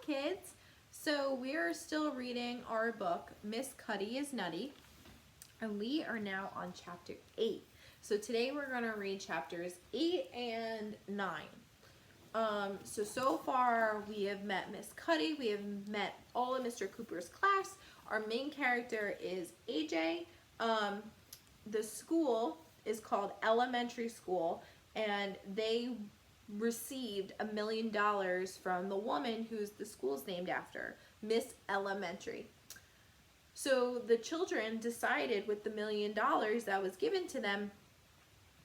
kids. So we're still reading our book, Miss Cuddy is Nutty, and we are now on chapter 8. So today we're going to read chapters 8 and 9. So far we have met Miss Cuddy, we have met all of Mr. Cooper's class. Our main character is AJ. The school is called Elementary School, and they received $1 million from the woman who's the school's named after, Miss Elementary. So the children decided with the $1 million that was given to them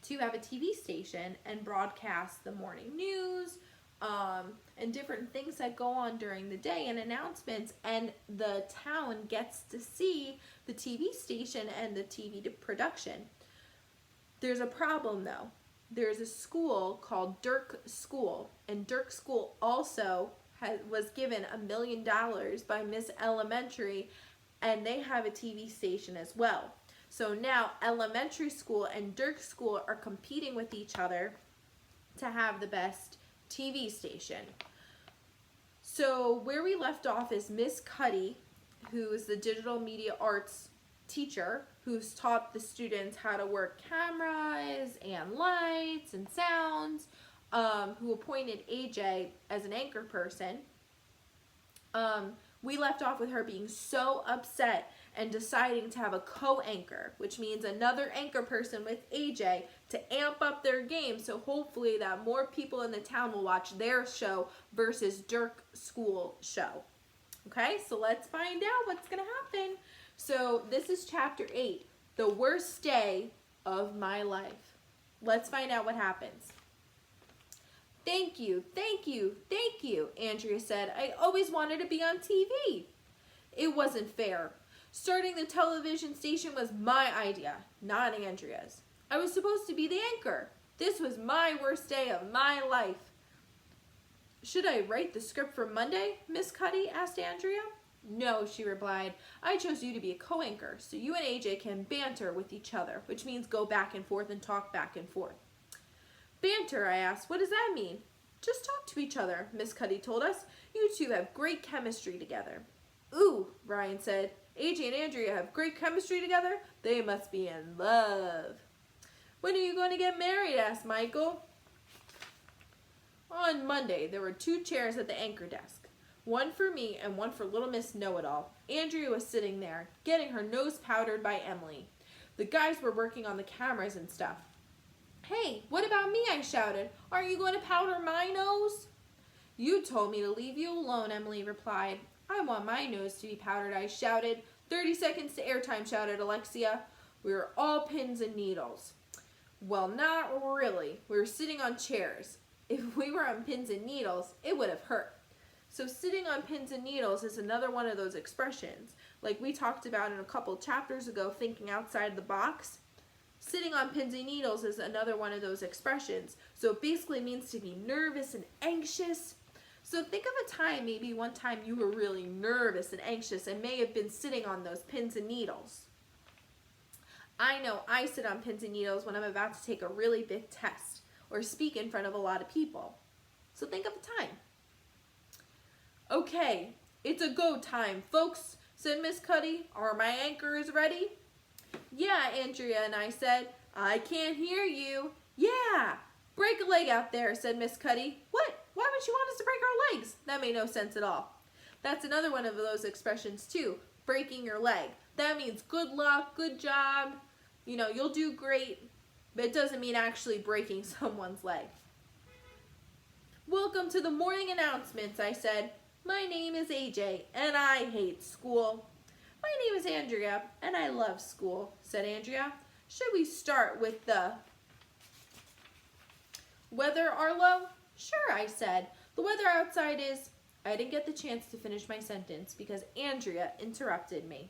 to have a TV station and broadcast the morning news and different things that go on during the day and announcements, and the town gets to see the TV station and the TV production. There's a problem though. There's a school called Dirk School, and Dirk School also was given $1 million by Miss Elementary, and they have a TV station as well. So now Elementary School and Dirk School are competing with each other to have the best TV station. So where we left off is Miss Cuddy, who is the digital media arts teacher, who's taught the students how to work cameras and lights and sounds, who appointed AJ as an anchor person. We left off with her being so upset and deciding to have a co-anchor, which means another anchor person with AJ to amp up their game, so hopefully that more people in the town will watch their show versus Dirk School show. Okay, so let's find out what's going to happen. So this is chapter 8, the worst day of my life. Let's find out what happens. Thank you, thank you, thank you, Andrea said. I always wanted to be on TV. It wasn't fair. Starting the television station was my idea, not Andrea's. I was supposed to be the anchor. This was my worst day of my life. Should I write the script for Monday, Miss Cuddy asked Andrea. No, she replied. I chose you to be a co-anchor, so you and AJ can banter with each other, which means go back and forth and talk back and forth. Banter, I asked. What does that mean? Just talk to each other, Miss Cuddy told us. You two have great chemistry together. Ooh, Ryan said. AJ and Andrea have great chemistry together? They must be in love. When are you going to get married? Asked Michael. On Monday, there were 2 chairs at the anchor desk. One for me and one for little Miss Know-It-All. Andrea was sitting there, getting her nose powdered by Emily. The guys were working on the cameras and stuff. Hey, what about me? I shouted. Aren't you going to powder my nose? You told me to leave you alone, Emily replied. I want my nose to be powdered, I shouted. 30 seconds to airtime, shouted Alexia. We were all pins and needles. Well, not really. We were sitting on chairs. If we were on pins and needles, it would have hurt. So sitting on pins and needles is another one of those expressions. Like we talked about in a couple chapters ago, thinking outside the box. Sitting on pins and needles is another one of those expressions. So it basically means to be nervous and anxious. So think of a time, maybe one time you were really nervous and anxious and may have been sitting on those pins and needles. I know I sit on pins and needles when I'm about to take a really big test or speak in front of a lot of people. So think of a time. Okay, it's a go time, folks, said Miss Cuddy. Are my anchors ready? Yeah, Andrea and I said. I can't hear you. Yeah, break a leg out there, said Miss Cuddy. What? Why would you want us to break our legs? That made no sense at all. That's another one of those expressions too, breaking your leg. That means good luck, good job, you'll do great, but it doesn't mean actually breaking someone's leg. Welcome to the morning announcements, I said. My name is AJ, and I hate school. My name is Andrea, and I love school, said Andrea. Should we start with the weather, Arlo? Sure, I said. The weather outside is... I didn't get the chance to finish my sentence because Andrea interrupted me.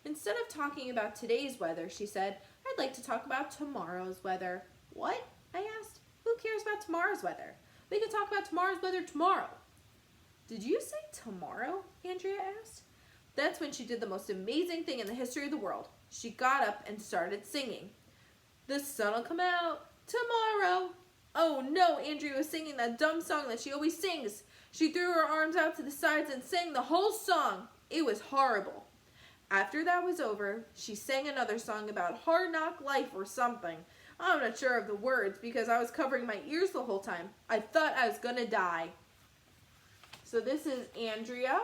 Instead of talking about today's weather, she said, I'd like to talk about tomorrow's weather. What? I asked. Who cares about tomorrow's weather? We can talk about tomorrow's weather tomorrow. Did you say tomorrow? Andrea asked. That's when she did the most amazing thing in the history of the world. She got up and started singing. The sun will come out tomorrow. Oh no, Andrea was singing that dumb song that she always sings. She threw her arms out to the sides and sang the whole song. It was horrible. After that was over, she sang another song about hard knock life or something. I'm not sure of the words because I was covering my ears the whole time. I thought I was gonna die. So this is Andrea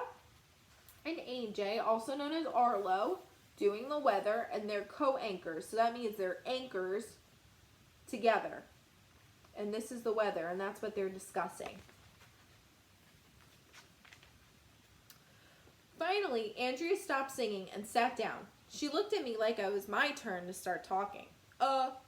and AJ, also known as Arlo, doing the weather, and they're co-anchors. So that means they're anchors together. And this is the weather, and that's what they're discussing. Finally, Andrea stopped singing and sat down. She looked at me like it was my turn to start talking.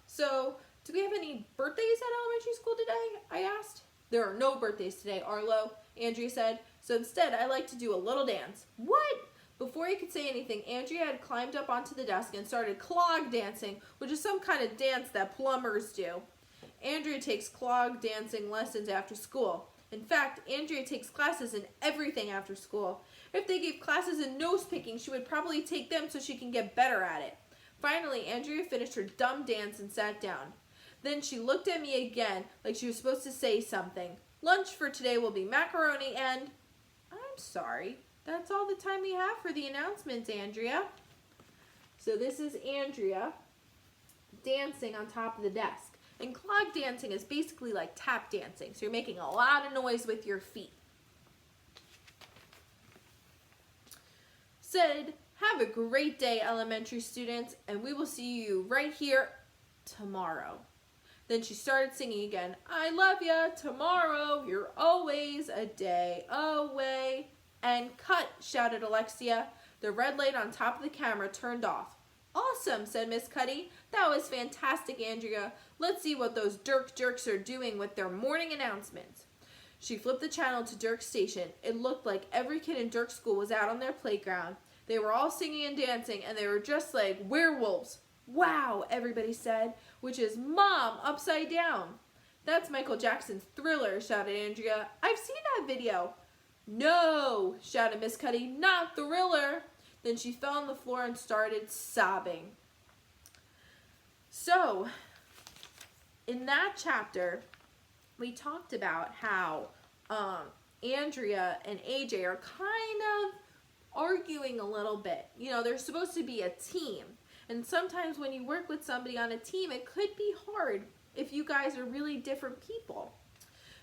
So, do we have any birthdays at elementary school today? I asked. There are no birthdays today, Arlo, Andrea said. So instead, I like to do a little dance. What? Before he could say anything, Andrea had climbed up onto the desk and started clog dancing, which is some kind of dance that plumbers do. Andrea takes clog dancing lessons after school. In fact, Andrea takes classes in everything after school. If they gave classes in nose picking, she would probably take them so she can get better at it. Finally, Andrea finished her dumb dance and sat down. Then she looked at me again like she was supposed to say something. Lunch for today will be macaroni and... I'm sorry. That's all the time we have for the announcements, Andrea. So this is Andrea dancing on top of the desk. And clog dancing is basically like tap dancing. So you're making a lot of noise with your feet. Said, have a great day, elementary students, and we will see you right here tomorrow. Then she started singing again. I love ya, tomorrow, you're always a day away. And cut, shouted Alexia. The red light on top of the camera turned off. Awesome, said Miss Cuddy. That was fantastic, Andrea. Let's see what those Dirk Jerks are doing with their morning announcements. She flipped the channel to Dirk's station. It looked like every kid in Dirk's school was out on their playground. They were all singing and dancing, and they were just like werewolves. Wow, everybody said, which is Mom upside down. That's Michael Jackson's Thriller, shouted Andrea. I've seen that video. No, shouted Miss Cuddy, not Thriller. Then she fell on the floor and started sobbing. So, in that chapter, we talked about how Andrea and AJ are kind of arguing a little bit. You know, they're supposed to be a team. And sometimes when you work with somebody on a team, it could be hard if you guys are really different people.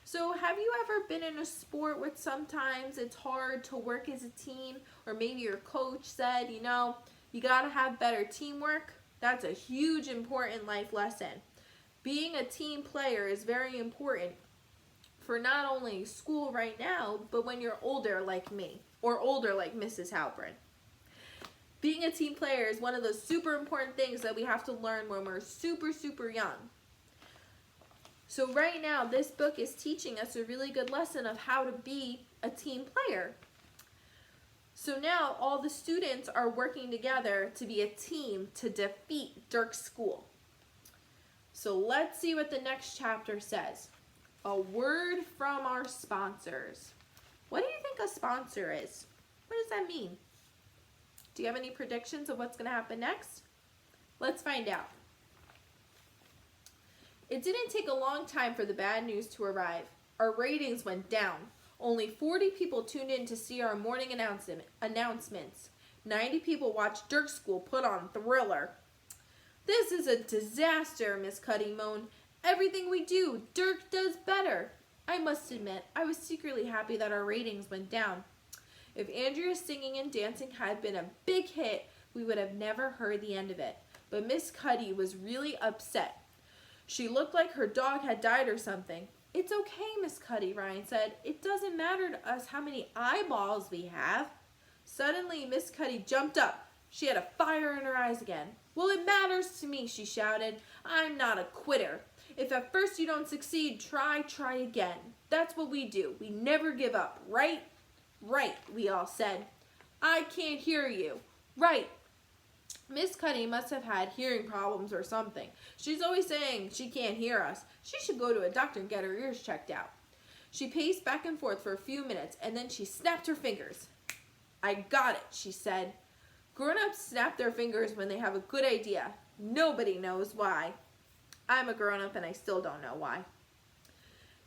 So have you ever been in a sport where sometimes it's hard to work as a team, or maybe your coach said, you know, you got to have better teamwork? That's a huge important life lesson. Being a team player is very important for not only school right now, but when you're older like me, or older like Mrs. Halpern. Being a team player is one of those super important things that we have to learn when we're super, super young. So right now, this book is teaching us a really good lesson of how to be a team player. So now all the students are working together to be a team to defeat Dirk's school. So let's see what the next chapter says. A word from our sponsors. What do you think a sponsor is? What does that mean? Do you have any predictions of what's going to happen next? Let's find out. It didn't take a long time for the bad news to arrive. Our ratings went down. Only 40 people tuned in to see our morning announcements. 90 people watched Dirk's school put on Thriller. This is a disaster, Miss Cuddy moaned. Everything we do, Dirk does better. I must admit, I was secretly happy that our ratings went down. If Andrea's singing and dancing had been a big hit, we would have never heard the end of it. But Miss Cuddy was really upset. She looked like her dog had died or something. It's okay, Miss Cuddy, Ryan said. It doesn't matter to us how many eyeballs we have. Suddenly, Miss Cuddy jumped up. She had a fire in her eyes again. Well, it matters to me, she shouted. I'm not a quitter. If at first you don't succeed, try again. That's what we do. We never give up, right? Right, we all said. I can't hear you. Right. Miss Cuddy must have had hearing problems or something. She's always saying she can't hear us. She should go to a doctor and get her ears checked out. She paced back and forth for a few minutes, and then she snapped her fingers. I got it, she said. Grown-ups snap their fingers when they have a good idea. Nobody knows why. I'm a grown-up and I still don't know why.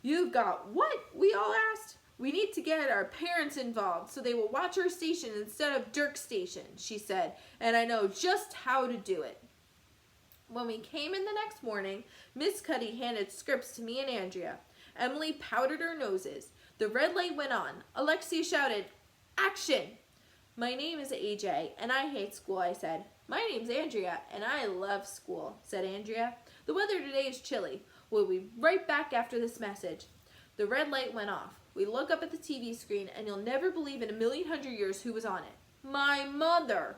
You've got what? We all asked. We need to get our parents involved so they will watch our station instead of Dirk's station, she said, and I know just how to do it. When we came in the next morning, Miss Cuddy handed scripts to me and Andrea. Emily powdered her noses. The red light went on. Alexia shouted, "Action!" "My name is AJ, and I hate school," I said. "My name's Andrea, and I love school," said Andrea. "The weather today is chilly. We'll be right back after this message." The red light went off. We look up at the TV screen, and you'll never believe in a million hundred years who was on it. My mother.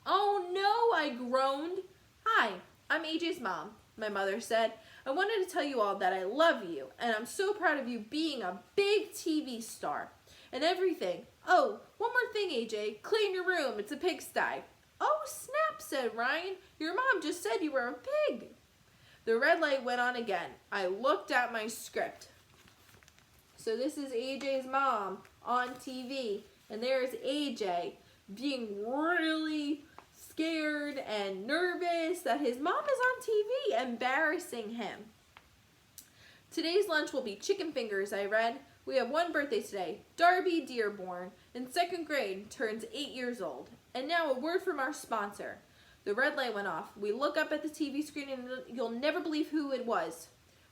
"Oh no," I groaned. "Hi, I'm AJ's mom," my mother said. "I wanted to tell you all that I love you, and I'm so proud of you being a big TV star and everything. Oh, one more thing, AJ. Clean your room. It's a pigsty." "Oh, snap," said Ryan. "Your mom just said you were a pig." The red light went on again. I looked at my script. So this is AJ's mom on TV, and there's AJ being really scared and nervous that his mom is on TV, embarrassing him. "Today's lunch will be chicken fingers," I read. "We have one birthday today. Darby Dearborn, in 2nd grade, turns 8 years old. And now a word from our sponsor." The red light went off. We look up at the TV screen and you'll never believe who it was.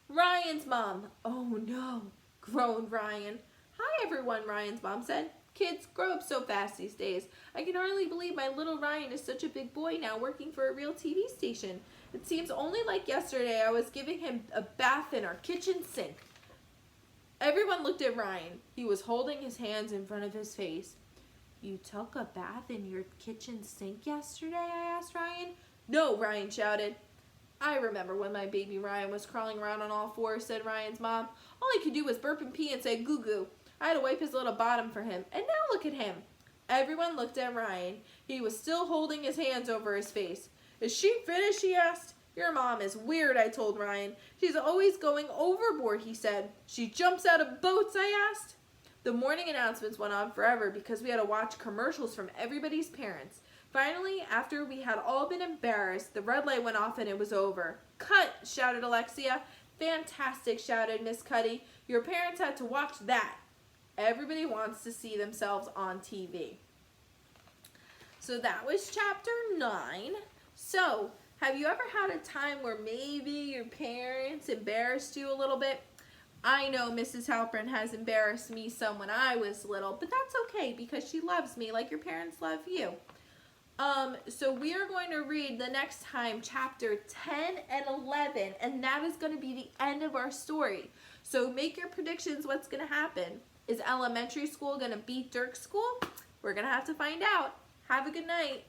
Ryan's mom. "Oh no," groaned Ryan. "Hi everyone," Ryan's mom said. "Kids grow up so fast these days. I can hardly believe my little Ryan is such a big boy now working for a real TV station. It seems only like yesterday I was giving him a bath in our kitchen sink." Everyone looked at Ryan. He was holding his hands in front of his face. "You took a bath in your kitchen sink yesterday?" I asked Ryan. "No," Ryan shouted. "I remember when my baby Ryan was crawling around on all fours," said Ryan's mom. "All he could do was burp and pee and say goo-goo. I had to wipe his little bottom for him. And now look at him." Everyone looked at Ryan. He was still holding his hands over his face. "Is she finished?" he asked. "Your mom is weird," I told Ryan. "She's always going overboard," he said. "She jumps out of boats?" I asked. The morning announcements went on forever because we had to watch commercials from everybody's parents. Finally, after we had all been embarrassed, the red light went off and it was over. "Cut!" shouted Alexia. "Fantastic," shouted Miss Cuddy. "Your parents had to watch that." Everybody wants to see themselves on TV. So that was chapter 9. So, have you ever had a time where maybe your parents embarrassed you a little bit? I know Mrs. Halpern has embarrassed me some when I was little, but that's okay because she loves me like your parents love you. So we are going to read the next time chapter 10 and 11, and that is going to be the end of our story. So make your predictions what's going to happen. Is elementary school going to beat Dirk's school? We're going to have to find out. Have a good night.